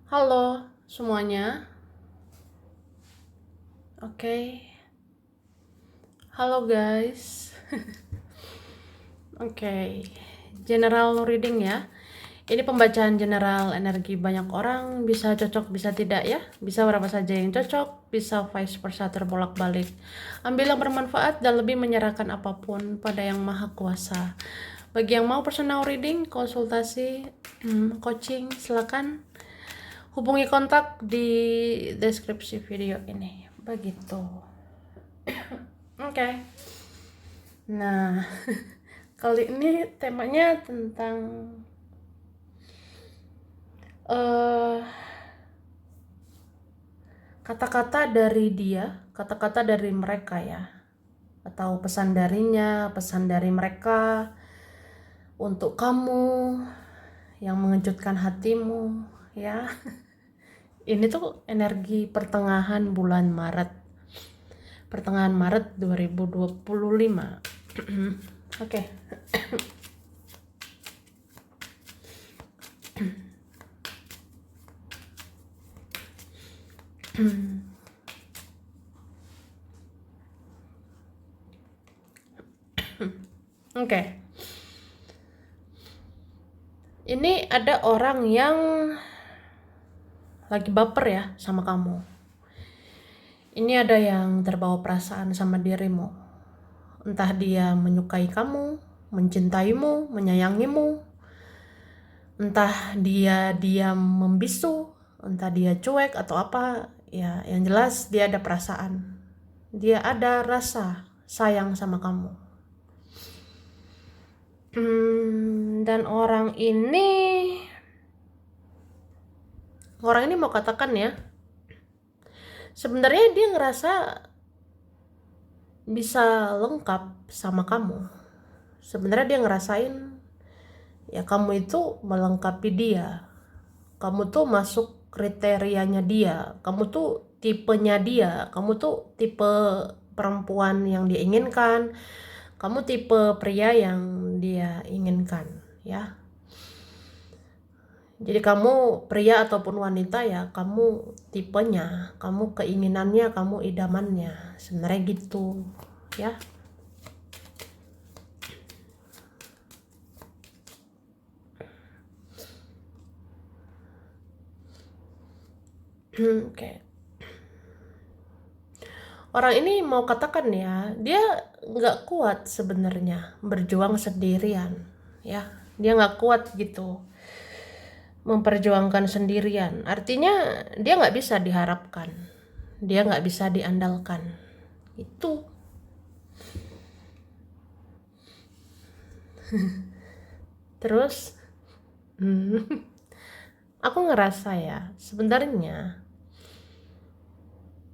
Halo semuanya. Oke. Halo guys. Oke. General reading ya. Ini pembacaan general energi banyak orang, bisa cocok bisa tidak ya. Bisa berapa saja yang cocok, bisa vice versa terbolak-balik. Ambil yang bermanfaat dan lebih menyerahkan apapun pada Yang Maha Kuasa. Bagi yang mau personal reading, konsultasi, coaching, silakan hubungi kontak di deskripsi video ini. Begitu. Oke. Nah, kali ini temanya tentang eh, kata-kata dari dia, kata-kata dari mereka ya, atau pesan darinya, pesan dari mereka untuk kamu yang mengejutkan hatimu ya. Ini tuh energi pertengahan bulan Maret. Pertengahan Maret 2025. Oke. Oke. Ini ada orang yang lagi baper ya sama kamu. Ini ada yang terbawa perasaan sama dirimu. Entah dia menyukai kamu, mencintaimu, menyayangimu. Entah dia diam membisu, entah dia cuek atau apa. Ya, yang jelas dia ada perasaan. Dia ada rasa sayang sama kamu. Dan orang ini mau katakan ya, sebenarnya dia ngerasa bisa lengkap sama kamu. Sebenarnya dia ngerasain ya kamu itu melengkapi dia. Kamu tuh masuk kriterianya dia. Kamu tuh tipenya dia. Kamu tuh tipe perempuan yang dia inginkan. Kamu tipe pria yang dia inginkan, ya. Jadi kamu pria ataupun wanita ya, kamu tipenya, kamu keinginannya, kamu idamannya. Sebenarnya gitu, ya. Oke. Orang ini mau katakan ya, dia nggak kuat sebenarnya berjuang sendirian, ya. Dia nggak kuat gitu memperjuangkan sendirian. Artinya dia nggak bisa diharapkan, dia nggak bisa diandalkan. Itu. Terus, aku ngerasa ya, sebenarnya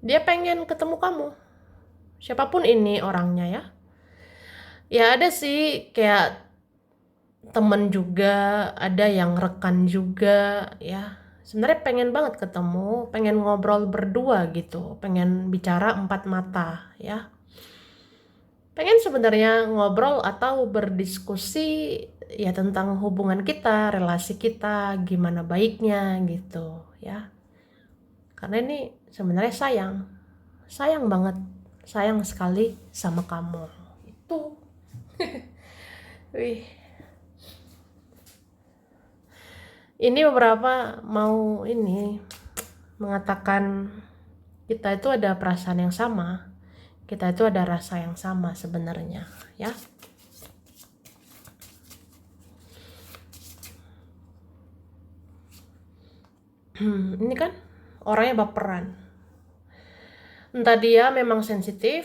dia pengen ketemu kamu. Siapapun ini orangnya ya. Ya ada sih kayak temen juga, ada yang rekan juga ya. Sebenarnya pengen banget ketemu, pengen ngobrol berdua gitu, pengen bicara empat mata ya. Pengen sebenarnya ngobrol atau berdiskusi ya tentang hubungan kita, relasi kita, gimana baiknya gitu ya. Karena ini sebenarnya sayang banget, sayang sekali sama kamu. Itu. Wih. Ini beberapa mau ini mengatakan kita itu ada perasaan yang sama, kita itu ada rasa yang sama sebenarnya ya. Ini kan orangnya baperan, entah dia memang sensitif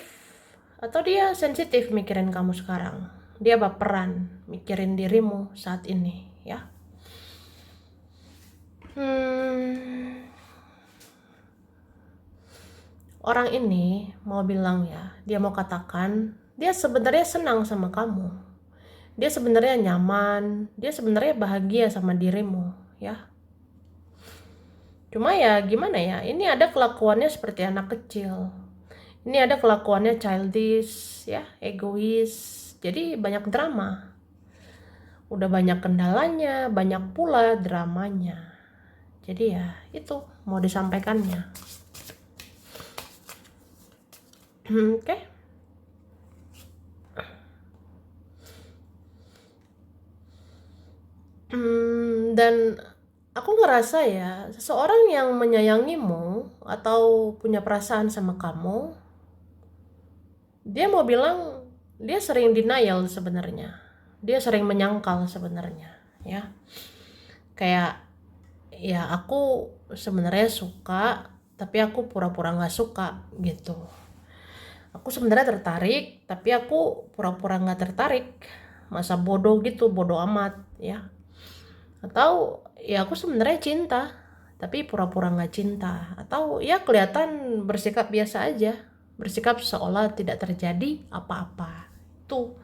atau dia sensitif mikirin kamu sekarang. Dia baperan mikirin dirimu saat ini ya. Orang ini mau bilang ya, dia mau katakan dia sebenarnya senang sama kamu. Dia sebenarnya nyaman, dia sebenarnya bahagia sama dirimu ya. Cuma ya gimana ya, ini ada kelakuannya seperti anak kecil. Ini ada kelakuannya childish ya, egois. Jadi banyak drama. Udah banyak kendalanya, banyak pula dramanya. Jadi ya itu mau disampaikannya. Oke. Dan aku ngerasa ya, seseorang yang menyayangimu atau punya perasaan sama kamu, dia mau bilang dia sering denial sebenarnya. Dia sering menyangkal sebenarnya, ya. Kayak ya aku sebenarnya suka, tapi aku pura-pura nggak suka gitu. Aku sebenarnya tertarik, tapi aku pura-pura nggak tertarik. Masa bodoh gitu, bodoh amat, ya. Atau ya aku sebenarnya cinta tapi pura-pura nggak cinta, atau ya kelihatan bersikap biasa aja, bersikap seolah tidak terjadi apa-apa. Tuh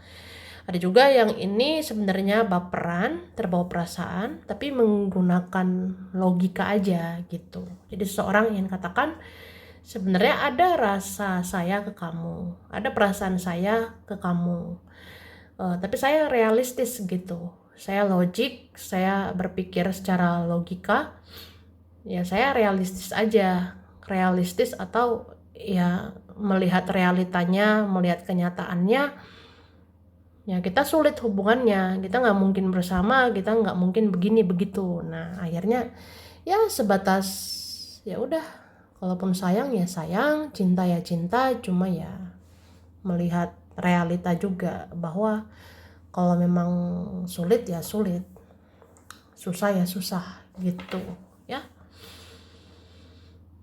ada juga yang ini sebenarnya baperan, terbawa perasaan, tapi menggunakan logika aja gitu. Jadi seseorang ingin katakan sebenarnya ada rasa saya ke kamu, ada perasaan saya ke kamu. Tapi saya realistis gitu, saya logik, saya berpikir secara logika, ya saya realistis aja, realistis atau ya melihat realitanya, melihat kenyataannya, ya kita sulit hubungannya, kita nggak mungkin bersama, kita nggak mungkin begini begitu. Nah akhirnya ya sebatas ya udah, kalaupun sayang ya sayang, cinta ya cinta, cuma ya melihat realita juga bahwa kalau memang sulit ya sulit, susah ya susah gitu ya.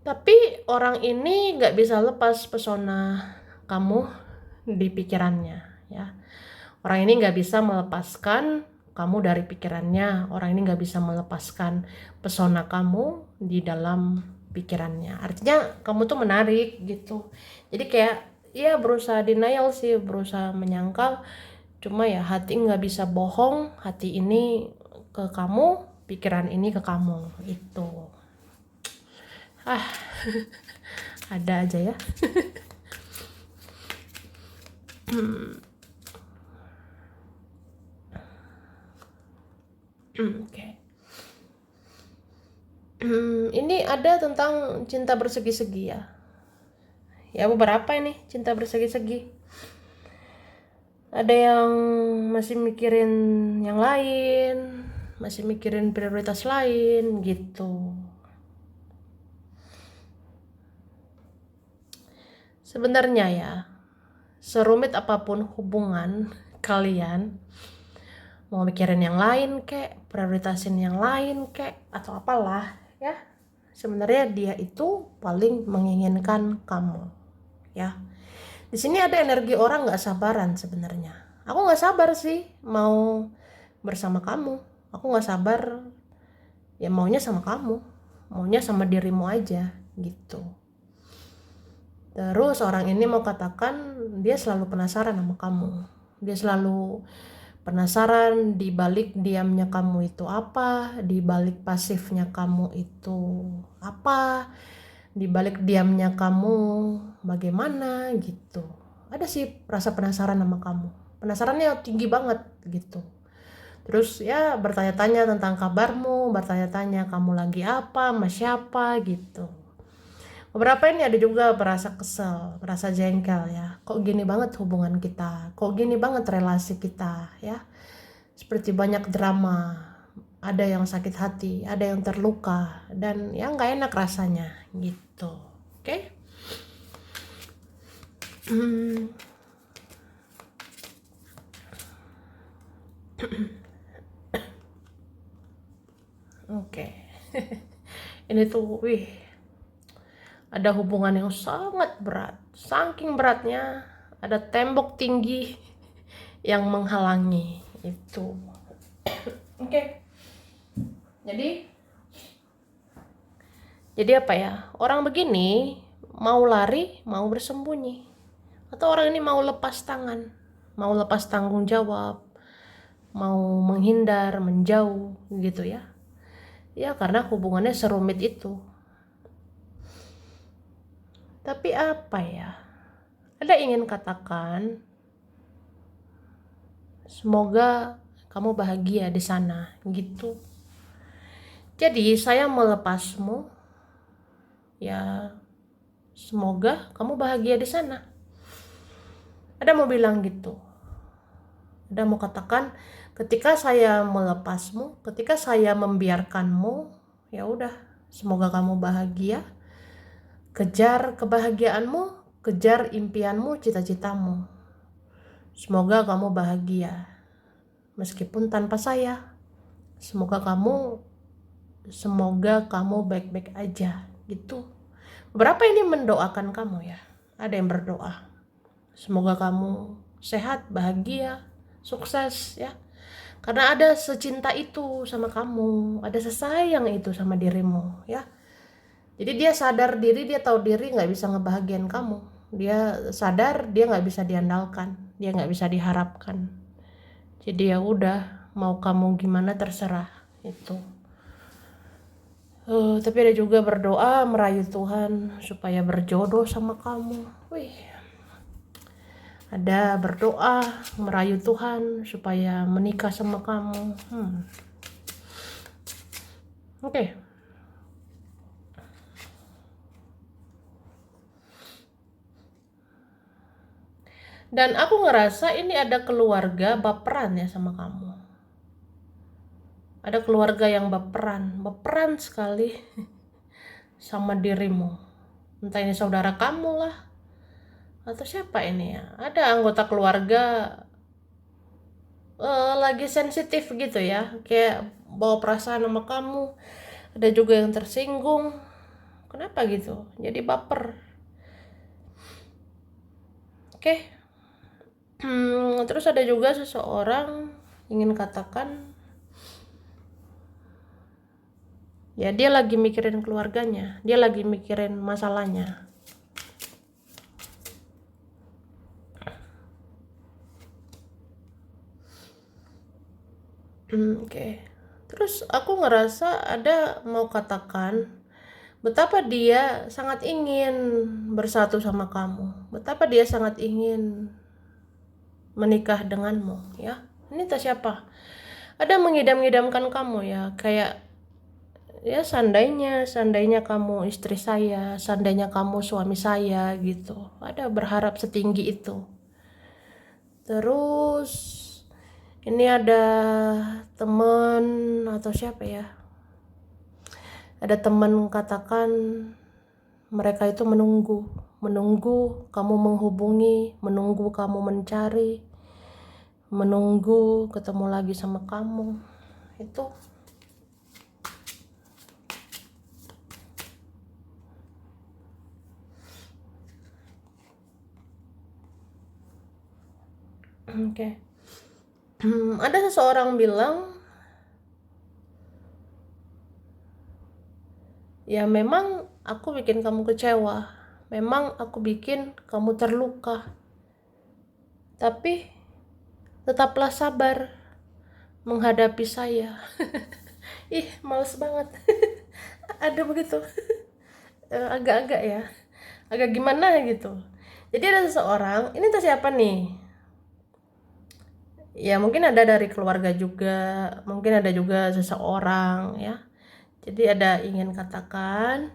Tapi orang ini nggak bisa lepas pesona kamu di pikirannya, ya. Orang ini nggak bisa melepaskan kamu dari pikirannya. Orang ini nggak bisa melepaskan pesona kamu di dalam pikirannya. Artinya kamu tuh menarik gitu. Jadi kayak ya berusaha denial sih, berusaha menyangkal. Cuma ya hati nggak bisa bohong, hati ini ke kamu, pikiran ini ke kamu, itu. Ada aja ya. Oke. Ini ada tentang cinta bersegi-segi ya. Ya beberapa ini cinta bersegi-segi. Ada yang masih mikirin yang lain, masih mikirin prioritas lain gitu. Sebenarnya ya, serumit apapun hubungan kalian, mau mikirin yang lain kek, prioritasin yang lain kek, atau apalah ya, sebenarnya dia itu paling menginginkan kamu, ya. Di sini ada energi orang nggak sabaran sebenarnya. Aku nggak sabar sih mau bersama kamu. Aku nggak sabar, ya maunya sama kamu, maunya sama dirimu aja gitu. Terus orang ini mau katakan dia selalu penasaran sama kamu. Dia selalu penasaran di balik diamnya kamu itu apa, di balik pasifnya kamu itu apa, di balik diamnya kamu bagaimana gitu. Ada sih rasa penasaran sama kamu. Penasarannya tinggi banget gitu. Terus ya bertanya-tanya tentang kabarmu, bertanya-tanya kamu lagi apa, sama siapa gitu. Beberapa ini ada juga merasa kesel, merasa jengkel ya. Kok gini banget hubungan kita? Kok gini banget relasi kita ya? Seperti banyak drama. Ada yang sakit hati, ada yang terluka, dan ya nggak enak rasanya gitu. Oke? Oke. Ini tuh, wih, ada hubungan yang sangat berat. Saking beratnya, ada tembok tinggi yang menghalangi itu. Oke. Jadi apa ya? Orang begini mau lari, mau bersembunyi. Atau orang ini mau lepas tangan, mau lepas tanggung jawab, mau menghindar, menjauh gitu ya. Ya karena hubungannya serumit itu. Tapi apa ya? Ada ingin katakan, semoga kamu bahagia di sana gitu. Jadi saya melepasmu, ya semoga kamu bahagia di sana. Ada mau bilang gitu. Ada mau katakan, ketika saya melepasmu, ketika saya membiarkanmu, ya udah, semoga kamu bahagia. Kejar kebahagiaanmu, kejar impianmu, cita-citamu. Semoga kamu bahagia meskipun tanpa saya. Semoga kamu baik-baik aja gitu. Berapa ini mendoakan kamu ya? Ada yang berdoa. Semoga kamu sehat, bahagia, sukses ya. Karena ada secinta itu sama kamu, ada sesayang itu sama dirimu ya. Jadi dia sadar diri, dia tahu diri nggak bisa ngebahagiain kamu. Dia sadar dia nggak bisa diandalkan, dia nggak bisa diharapkan. Jadi ya udah, mau kamu gimana terserah itu. Tapi ada juga berdoa merayu Tuhan supaya berjodoh sama kamu. Wih, ada berdoa merayu Tuhan supaya menikah sama kamu. Oke. Dan aku ngerasa ini ada keluarga baperan ya sama kamu. Ada keluarga yang baperan sekali sama dirimu. Entah ini saudara kamu lah, atau siapa ini ya. Ada anggota keluarga lagi sensitif gitu ya, kayak bawa perasaan sama kamu. Ada juga yang tersinggung. Kenapa gitu? Jadi baper. Oke. Terus ada juga seseorang ingin katakan, ya dia lagi mikirin keluarganya, dia lagi mikirin masalahnya. Oke. Terus aku ngerasa ada mau katakan betapa dia sangat ingin bersatu sama kamu, betapa dia sangat ingin menikah denganmu ya. Ini entah siapa. Ada mengidam-idamkan kamu ya, kayak ya seandainya kamu istri saya, seandainya kamu suami saya gitu. Ada berharap setinggi itu. Terus ini ada teman atau siapa ya? Ada teman katakan mereka itu menunggu kamu menghubungi, menunggu kamu mencari, menunggu ketemu lagi sama kamu. Itu oke. Ada seseorang bilang, ya memang aku bikin kamu kecewa, memang aku bikin kamu terluka, tapi tetaplah sabar menghadapi saya. Ih, males banget. Ada begitu. Agak-agak ya, agak gimana gitu. Jadi ada seseorang, ini tuh siapa nih? Ya mungkin ada dari keluarga juga, mungkin ada juga seseorang ya. Jadi ada ingin katakan,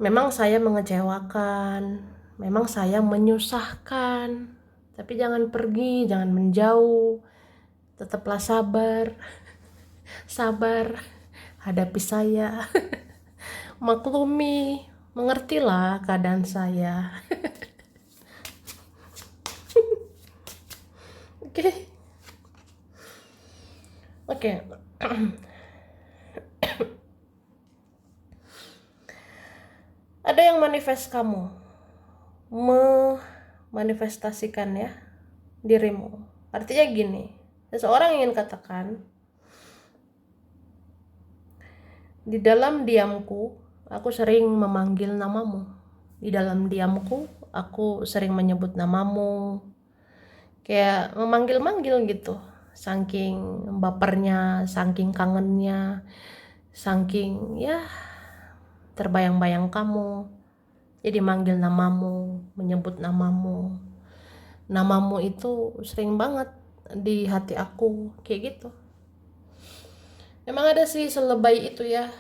memang saya mengecewakan, memang saya menyusahkan, tapi jangan pergi, jangan menjauh, tetaplah sabar, sabar, hadapi saya, maklumi, mengertilah keadaan saya. Oke, oke. Ada yang manifest kamu, memanifestasikan ya dirimu. Artinya gini, seseorang ingin katakan, di dalam diamku aku sering memanggil namamu. Di dalam diamku aku sering menyebut namamu, kayak memanggil-manggil gitu. Saking bapernya, saking kangennya, saking ya terbayang-bayang kamu. Jadi manggil namamu, menyebut namamu. Namamu itu sering banget di hati aku, kayak gitu. Emang ada sih selebay itu ya,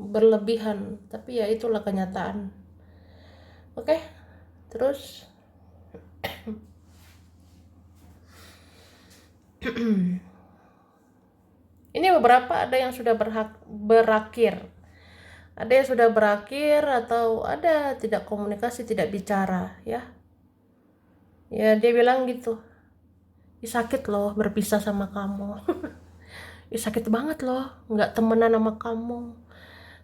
berlebihan, tapi ya itulah kenyataan. Oke, terus ini beberapa ada yang sudah berakhir, ada yang sudah berakhir atau ada tidak komunikasi, tidak bicara ya. Ya dia bilang gitu, "Ih, sakit loh berpisah sama kamu." Ih, sakit banget loh nggak temenan sama kamu.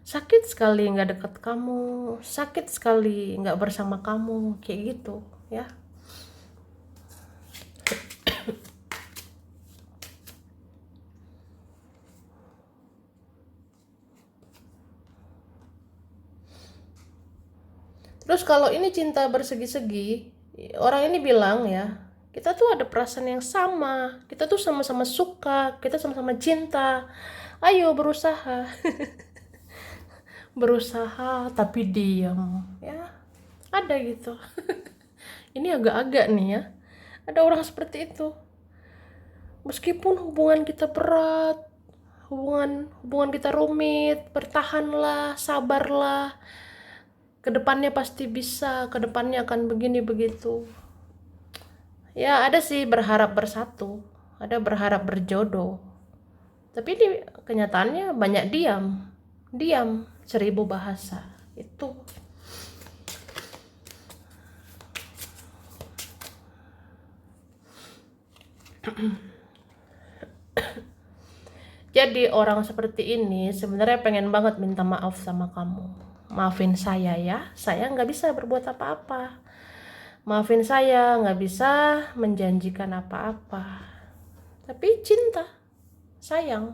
Sakit sekali nggak deket kamu. Sakit sekali nggak bersama kamu. Kayak gitu ya. Terus kalau ini cinta bersegi-segi, orang ini bilang ya, kita tuh ada perasaan yang sama, kita tuh sama-sama suka, kita sama-sama cinta. Ayo berusaha. Berusaha tapi diam ya. Ada gitu. Ini agak-agak nih ya. Ada orang seperti itu. Meskipun hubungan kita berat, hubungan hubungan kita rumit, bertahanlah, sabarlah. Kedepannya pasti bisa, kedepannya akan begini begitu. Ya ada sih berharap bersatu, ada berharap berjodoh. Tapi di kenyataannya banyak diam, diam 1000 bahasa. Itu. Jadi orang seperti ini sebenarnya pengen banget minta maaf sama kamu. Maafin saya ya, saya nggak bisa berbuat apa-apa. Maafin saya nggak bisa menjanjikan apa-apa. Tapi cinta, sayang.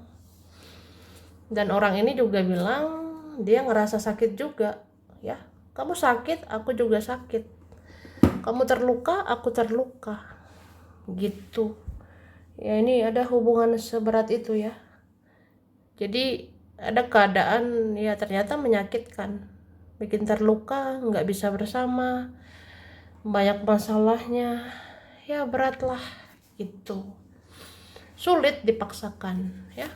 Dan orang ini juga bilang dia ngerasa sakit juga. Ya, kamu sakit, aku juga sakit. Kamu terluka, aku terluka. Gitu. Ya ini ada hubungan seberat itu ya. Jadi ada keadaan ya ternyata menyakitkan, bikin terluka, nggak bisa bersama, banyak masalahnya, ya beratlah gitu, sulit dipaksakan ya.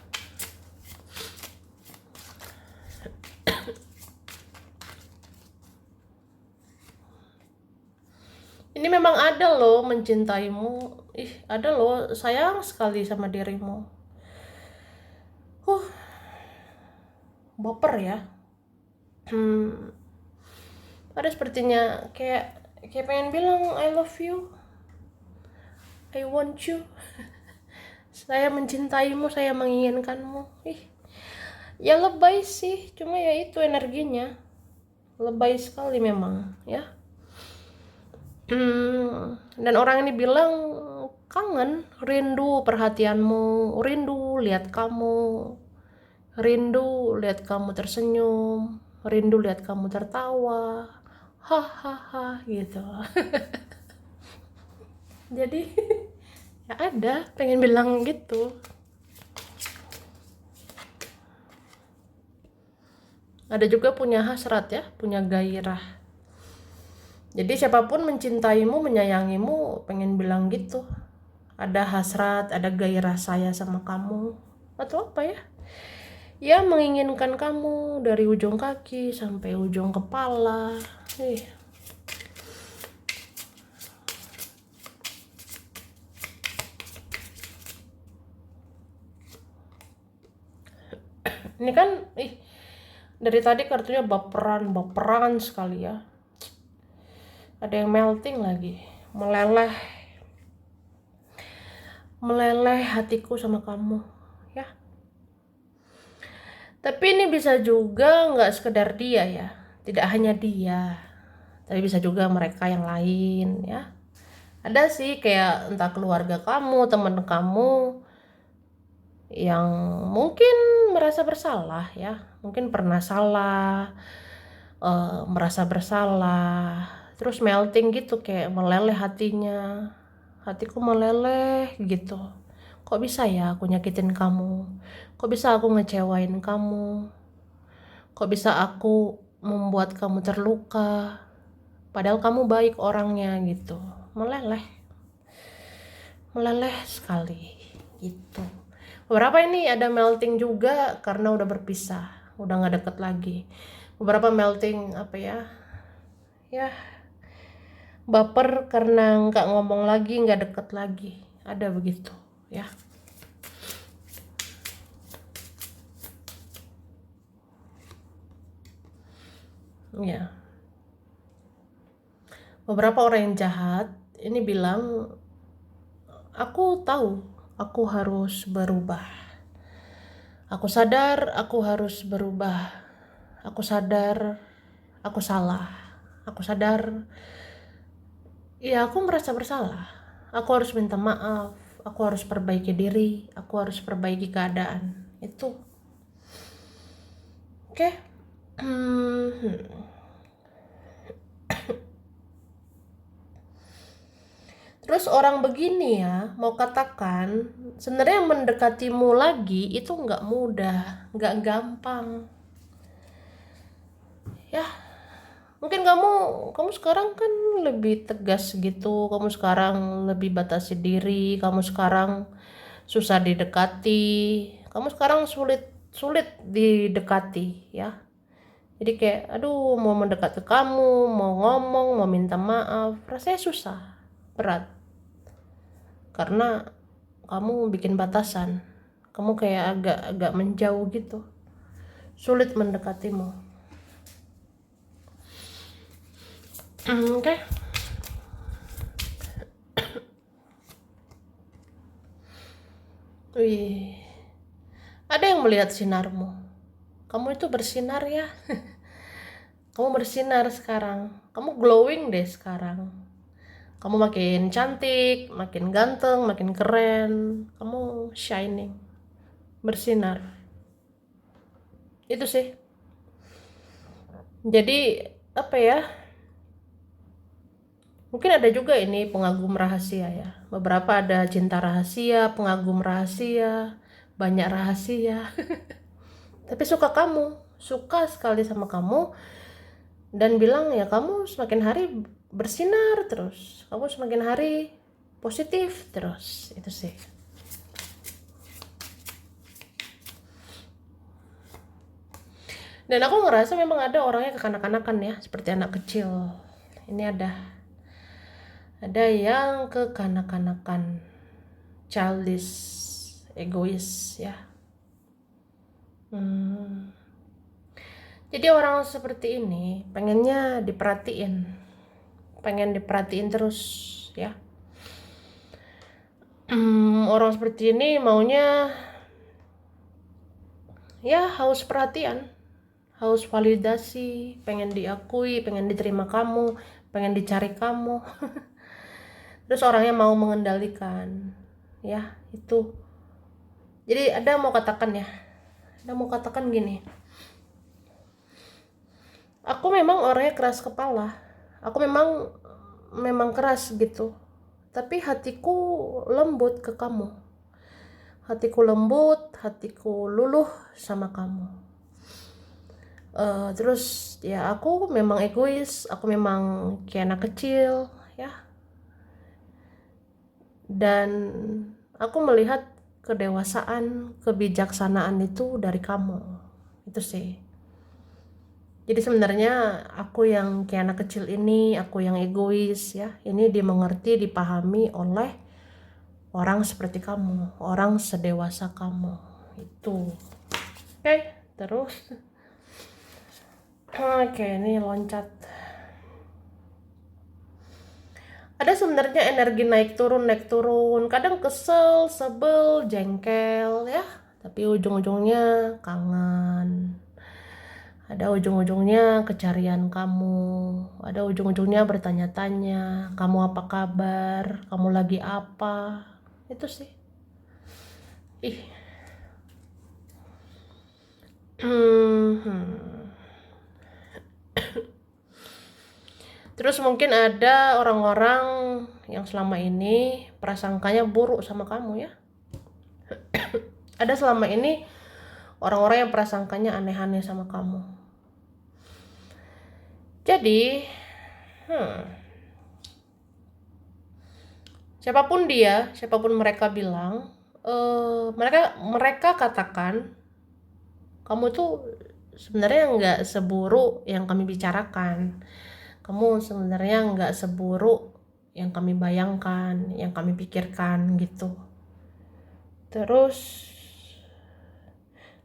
Ini memang ada loh mencintaimu, ada loh sayang sekali sama dirimu. Baper ya. Ada sepertinya kayak pengen bilang I love you, I want you. Saya mencintaimu, saya menginginkanmu. Ya lebay sih, cuma ya itu energinya. Lebay sekali memang, ya. Dan orang ini bilang kangen, rindu perhatianmu, rindu lihat kamu, rindu lihat kamu tersenyum, rindu lihat kamu tertawa, hahaha gitu. Jadi ya ada pengen bilang gitu. Ada juga punya hasrat ya, punya gairah. Jadi siapapun mencintaimu, menyayangimu, pengen bilang gitu. Ada hasrat, ada gairah saya sama kamu. Atau apa ya? Ya menginginkan kamu dari ujung kaki sampai ujung kepala. Ini kan, dari tadi kartunya baperan sekali ya. Ada yang melting lagi, meleleh hatiku sama kamu ya. Tapi ini bisa juga nggak sekedar dia ya, tidak hanya dia, tapi bisa juga mereka yang lain ya. Ada sih kayak entah keluarga kamu, teman kamu yang mungkin merasa bersalah ya, mungkin pernah salah, merasa bersalah, terus melting gitu, kayak meleleh hatinya. Hatiku meleleh gitu. Kok bisa ya aku nyakitin kamu? Kok bisa aku ngecewain kamu? Kok bisa aku membuat kamu terluka? Padahal kamu baik orangnya gitu. Meleleh. Meleleh sekali gitu. Beberapa ini ada melting juga karena udah berpisah, udah nggak deket lagi. Beberapa melting apa ya, ya baper karena nggak ngomong lagi, nggak deket lagi. Ada begitu, ya. Ya, beberapa orang yang jahat ini bilang, aku tahu aku harus berubah. Aku sadar aku harus berubah. Aku sadar aku salah. Aku sadar, ya aku merasa bersalah. Aku harus minta maaf. Aku harus perbaiki diri. Aku harus perbaiki keadaan. Itu. Oke. Terus orang begini ya, mau katakan, sebenarnya mendekatimu lagi itu nggak mudah, nggak gampang. Ya, mungkin kamu sekarang kan lebih tegas gitu, kamu sekarang lebih batasi diri, kamu sekarang susah didekati, kamu sekarang sulit sulit didekati, ya. Jadi kayak, aduh, mau mendekat ke kamu, mau ngomong, mau minta maaf, rasanya susah, berat. Karena kamu bikin batasan, kamu kayak agak menjauh gitu, sulit mendekatimu. Oke. Wih, ada yang melihat sinarmu, kamu itu bersinar ya. Kamu bersinar sekarang, kamu glowing deh sekarang, kamu makin cantik, makin ganteng, makin keren, kamu shining, bersinar. Itu sih. Jadi apa ya, mungkin ada juga ini pengagum rahasia ya. Beberapa ada cinta rahasia, pengagum rahasia, banyak rahasia. Tapi suka sekali sama kamu, dan bilang ya kamu semakin hari bersinar terus. Kamu semakin hari positif terus. Itu sih. Dan aku ngerasa memang ada orangnya kekanak-kanakan ya, seperti anak kecil. Ini ada yang kekanak-kanakan, childish, egois ya. Jadi orang seperti ini pengen diperhatiin terus ya. Orang seperti ini maunya ya haus perhatian, haus validasi, pengen diakui, pengen diterima kamu, pengen dicari kamu. Terus orangnya mau mengendalikan, ya itu. Jadi ada mau katakan gini, aku memang orangnya keras kepala, aku memang keras gitu, tapi hatiku lembut ke kamu, hatiku lembut, hatiku luluh sama kamu. Terus ya aku memang egois, aku memang kayak anak kecil ya, dan aku melihat kedewasaan, kebijaksanaan itu dari kamu. Itu sih. Jadi sebenarnya aku yang kayak anak kecil ini, aku yang egois ya, ini dimengerti, dipahami oleh orang seperti kamu, orang sedewasa kamu. Itu. Oke, terus. Oke, ini loncat. Ada sebenarnya energi naik turun, kadang kesel, sebel, jengkel ya, tapi ujung-ujungnya kangen. Ada ujung-ujungnya kecarian kamu, ada ujung-ujungnya bertanya-tanya, kamu apa kabar, kamu lagi apa, itu sih. Ih. Terus mungkin ada orang-orang yang selama ini prasangkanya buruk sama kamu ya. Ada selama ini orang-orang yang prasangkanya aneh-aneh sama kamu. Jadi, siapapun mereka bilang, mereka katakan kamu tuh sebenarnya nggak seburuk yang kami bicarakan, kamu sebenarnya nggak seburuk yang kami bayangkan, yang kami pikirkan gitu. Terus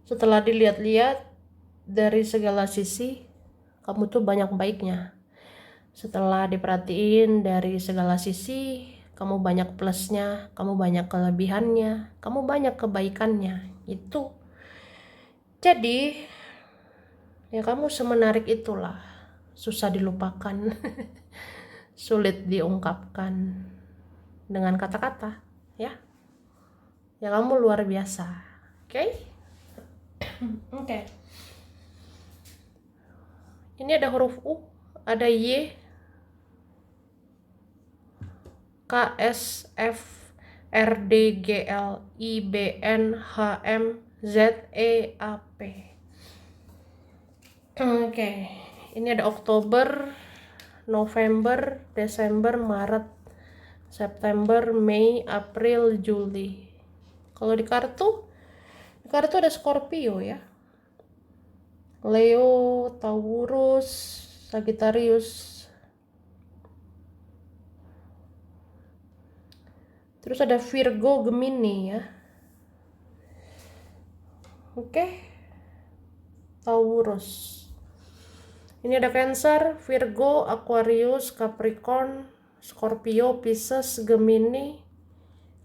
setelah dilihat-lihat dari segala sisi, kamu tuh banyak baiknya. Setelah diperhatiin dari segala sisi, kamu banyak plusnya, kamu banyak kelebihannya, kamu banyak kebaikannya. Itu. Jadi, ya kamu semenarik itulah. Susah dilupakan. Sulit diungkapkan dengan kata-kata, ya. Ya kamu luar biasa. Oke? Oke. Ini ada huruf U, ada Y, K, S, F, R, D, G, L, I, B, N, H, M, Z, E, A, P. Oke, ini ada Oktober, November, Desember, Maret, September, Mei, April, Juli. Kalau di kartu ada Scorpio ya, Leo, Taurus, Sagittarius. Terus ada Virgo, Gemini ya. Oke. Taurus. Ini ada Cancer, Virgo, Aquarius, Capricorn, Scorpio, Pisces, Gemini,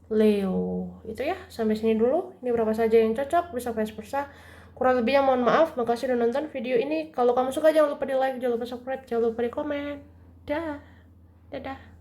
Leo. Itu ya, sampai sini dulu. Ini berapa saja yang cocok, bisa vice versa. Kurang lebihnya mohon maaf. Makasih udah nonton video ini. Kalau kamu suka jangan lupa di like, jangan lupa subscribe, jangan lupa di komen. Dah. Dadah.